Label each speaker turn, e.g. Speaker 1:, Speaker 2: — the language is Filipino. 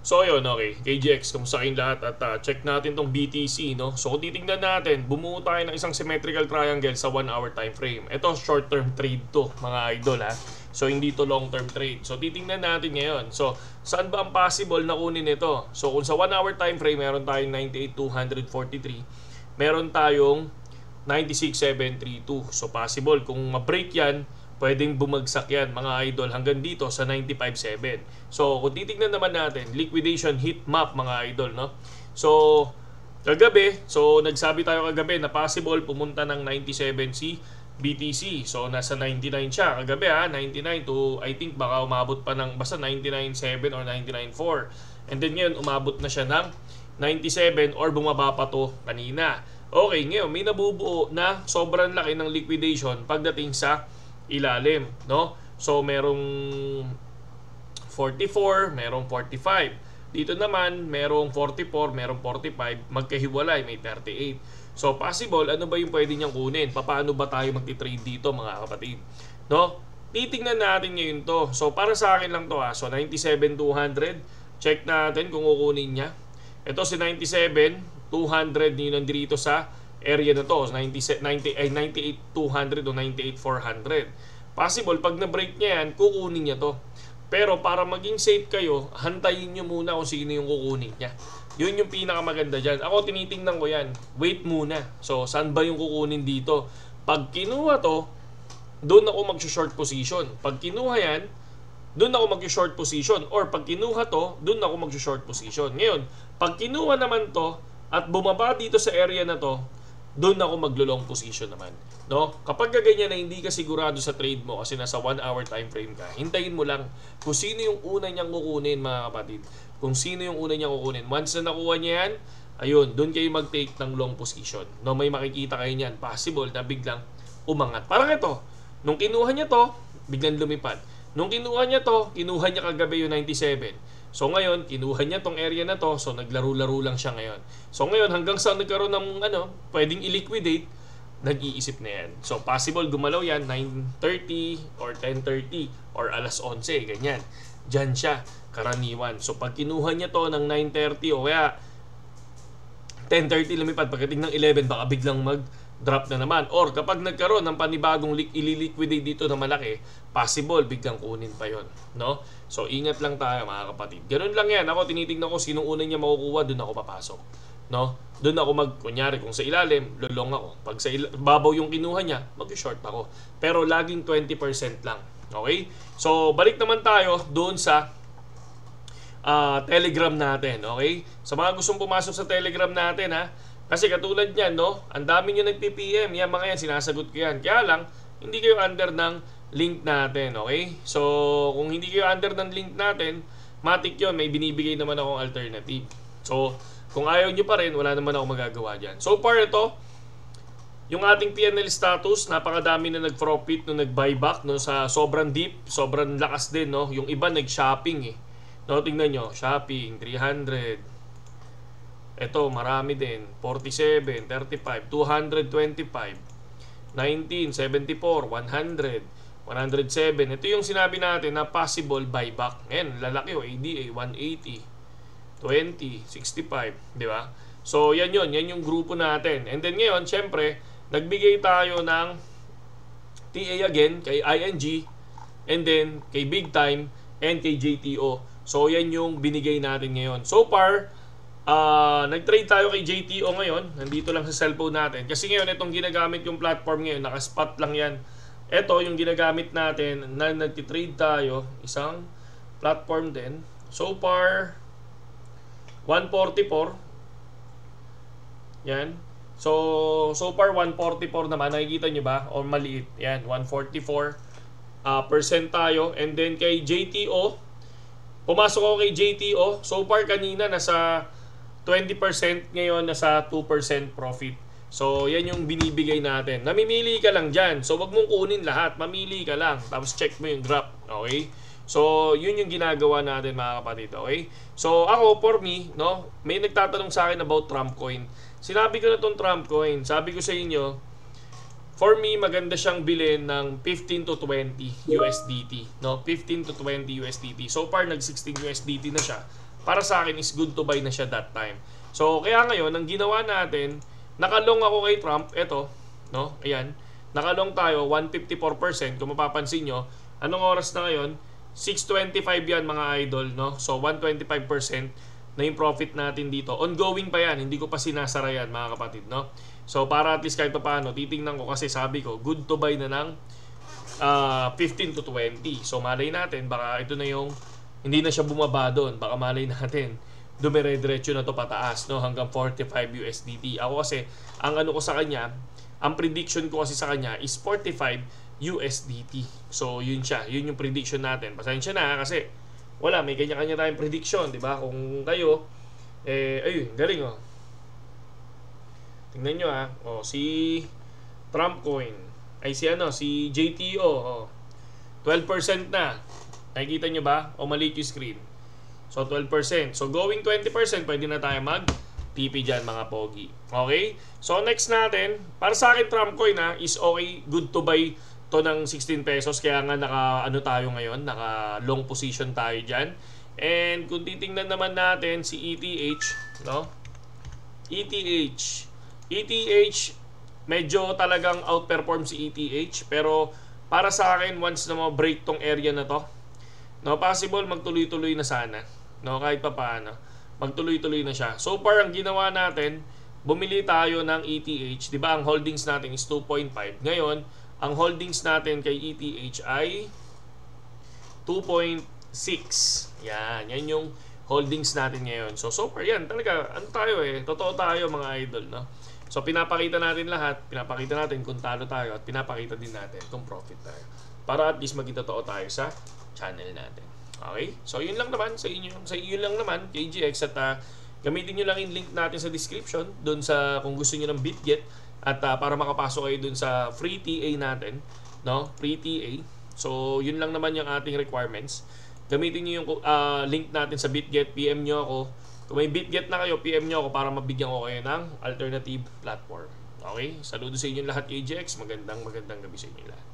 Speaker 1: So yun, okay, KGX, kumusta kayong lahat at check natin tong BTC, no? So kung titingnan natin, bumuo tayo ng isang symmetrical triangle sa 1 hour time frame. Ito short term trade to, mga idol ha. So hindi to long term trade. So titingnan natin ngayon. So saan ba ang possible na kunin ito? So kung sa 1 hour time frame, meron tayong 98,243. Meron tayong 96,732. So possible kung ma-break yan, pwedeng bumagsak yan mga idol hanggang dito sa 95.7. So kung titignan naman natin, liquidation heat map mga idol, no? So kagabi, so nagsabi tayo kagabi na possible pumunta ng 97 si BTC. So nasa 99 siya kagabi ha, 99 to I think baka umabot pa ng basta 99.7 or 99.4. And then ngayon umabot na siya ng 97 or bumaba pa to kanina. Okay, ngayon may nabubuo na sobrang laki ng liquidation pagdating sa ilalim, no? So merong 44, merong 45. Dito naman merong 44, merong 45, magkahiwalay, may 38. So possible, ano ba yung pwede niyang kunin? Paano ba tayo magti-trade dito mga kapatid? No? Titingnan natin ngayon to. So para sa akin lang to ha. So 97,200, check natin kung kukunin niya. Ito si 97,200 yun nandito sa area na to, 98,200 o 98,400. Possible, pag na-break niya yan, kukunin niya to. Pero para maging safe kayo, hantayin nyo muna kung sino yung kukunin niya. Yun yung pinakamaganda dyan. Ako, tinitingnan ko yan. Wait muna. So, saan ba yung kukunin dito? Pag kinuha to, doon ako mag-short position. Pag kinuha yan, doon ako mag-short position. Or pag kinuha to, doon ako mag-short position. Ngayon, pag kinuha naman to, at bumaba dito sa area na to, doon ako maglo-long position naman, no? Kapag ganyan na hindi ka sigurado sa trade mo kasi nasa 1 hour time frame ka, hintayin mo lang kung sino yung una niyang kukunin mga kapatid. Kung sino yung una niyang kukunin. Once na nakuha niya yan, ayun, doon kayo mag-take ng long position. No, may makikita kayo niyan. Possible na biglang umangat. Parang ito, nung kinuha niya to, biglang lumipad. Nung kinuha niya to, kinuha niya kagabi yung 97. So ngayon, kinuha niya tong area na to, so naglaro-laro lang siya ngayon. So ngayon, hanggang sa nagkaroon ng pwedeng i-liquidate, nag-iisip na yan. So possible gumalaw yan 9:30 or 10:30 or alas 11, ganyan. Diyan siya, karaniwan. So pag kinuha niya to ng 9:30 o kaya 10:30 lumipad, pagdating ng 11, baka biglang mag-drop na naman. Or kapag nagkaroon ng panibagong ililiquidate dito na malaki, possible biglang kunin pa yon, no? So ingat lang tayo mga kapatid. Ganun lang yan. Ako tinitingnan ko sinong una niya makukuha, doon ako papasok, no? Doon ako kunyari kung sa ilalim, lulong ako. Pag sa babaw yung kinuha niya, mag-short ako. Pero laging 20% lang. Okay? So balik naman tayo doon sa Telegram natin, okay? Sa mga gustong pumasok sa Telegram natin ha, kasi katulad niyan, no? Ang dami niyo nagpi-PM, yan mga yan, sinasagot ko yan. Kaya lang, hindi kayo under ng link natin, okay? So, kung hindi kayo under ng link natin, matik yun, may binibigay naman akong alternative. So, kung ayaw nyo pa rin, wala naman ako magagawa dyan. So far ito, yung ating PNL status, napakadami na nag-profit, no, nag-buyback, no, sa sobrang deep, sobrang lakas din, no? Yung iba nag-shopping eh. No, tingnan nyo, shopping, 300. Ito, marami din, 47, 35, 225, 19, 74, 100, 107. Ito yung sinabi natin na possible buyback. Ngayon, lalaki o ADA, 180, 20, 65, di ba? So, yan yun. Yan yung grupo natin. And then ngayon, syempre, nagbigay tayo ng TA again kay ING, and then kay Big Time, and kay JTO. So, yan yung binigay natin ngayon. So far, nag-trade tayo kay JTO ngayon. Nandito lang sa cellphone natin. Kasi ngayon, itong ginagamit yung platform ngayon, nakaspot lang yan. Ito yung ginagamit natin na nag-trade tayo, isang platform din. So far 144. Yan. So far 144 naman, nakikita nyo ba? O maliit. Yan, 144 percent tayo. And then kay JTO, pumasok ako kay JTO. So far kanina nasa 20%, ngayon nasa 2% profit. So, yan yung binibigay natin. Namimili ka lang dyan. So, wag mong kunin lahat. Mamili ka lang. Tapos, check mo yung drop. Okay? So, yun yung ginagawa natin mga kapatid. Okay? So, ako, for me, no, may nagtatanong sa akin about Trump coin. Sinabi ko na itong Trump coin. Sabi ko sa inyo, for me, maganda siyang bilhin ng 15 to 20 USDT. No? 15 to 20 USDT. So far, nag-16 USDT na siya. para sa akin is good to buy na siya that time. So, kaya ngayon, ang ginawa natin, nakalong ako kay Trump, eto, no? Ayan, nakalong tayo, 154%. Kung mapapansin nyo, anong oras na ngayon? 6:25 yan mga idol, no? So, 125% na yung profit natin dito. Ongoing pa yan, hindi ko pa sinasara yan mga kapatid, no? So, para at least kahit pa paano, titingnan ko kasi sabi ko, good to buy na ng 15 to 20. So, malay natin, baka ito na yung, hindi na siya bumaba doon. Baka malay natin, dumire-diretso na to pataas, no? Hanggang 45 USDT. Ako kasi, ang ano ko sa kanya, ang prediction ko kasi sa kanya is 45 USDT. So, yun siya. Yun yung prediction natin. Pasensya na kasi wala, may kanya-kanya tayong prediction, di ba? Kung kayo, ayun, galing oh. Tingnan nyo si Trump coin, si JTO, 12% na. Nakikita nyo ba? O maliit yung screen. So, 12%. So, going 20%, pwede na tayo mag-TP dyan, mga pogi. Okay? So, next natin, para sa akin, Trump coin is okay, good to buy to ng 16 pesos. Kaya nga, tayo ngayon, naka-long position tayo dyan. And, kung titingnan naman natin si ETH, no? ETH, medyo talagang outperform si ETH. Pero, para sa akin, once na ma-break tong area na to, no, possible magtuloy-tuloy na sana. No, kahit pa paano, magtuloy-tuloy na siya. So far, ang ginawa natin, bumili tayo ng ETH. Di ba, ang holdings natin is 2.5. Ngayon, ang holdings natin kay ETH ay 2.6. Yan yung holdings natin ngayon. So far, yan. Talaga, totoo tayo mga idol, no? So, pinapakita natin lahat. Pinapakita natin kung talo tayo at pinapakita din natin kung profit tayo. Para at least maging totoo tayo sa channel natin. Okay? So, yun lang naman sa inyo lang naman, KGX, at gamitin nyo lang yung link natin sa description doon sa kung gusto nyo ng BitGet at para makapasok kayo doon sa free TA natin, no? Free TA. So, yun lang naman yung ating requirements. Gamitin nyo yung link natin sa BitGet, PM nyo ako. Kung may BitGet na kayo, PM nyo ako para mabigyan ko kayo ng alternative platform. Okay? Saludo sa inyo lahat, KGX. Magandang gabi sa inyo lahat.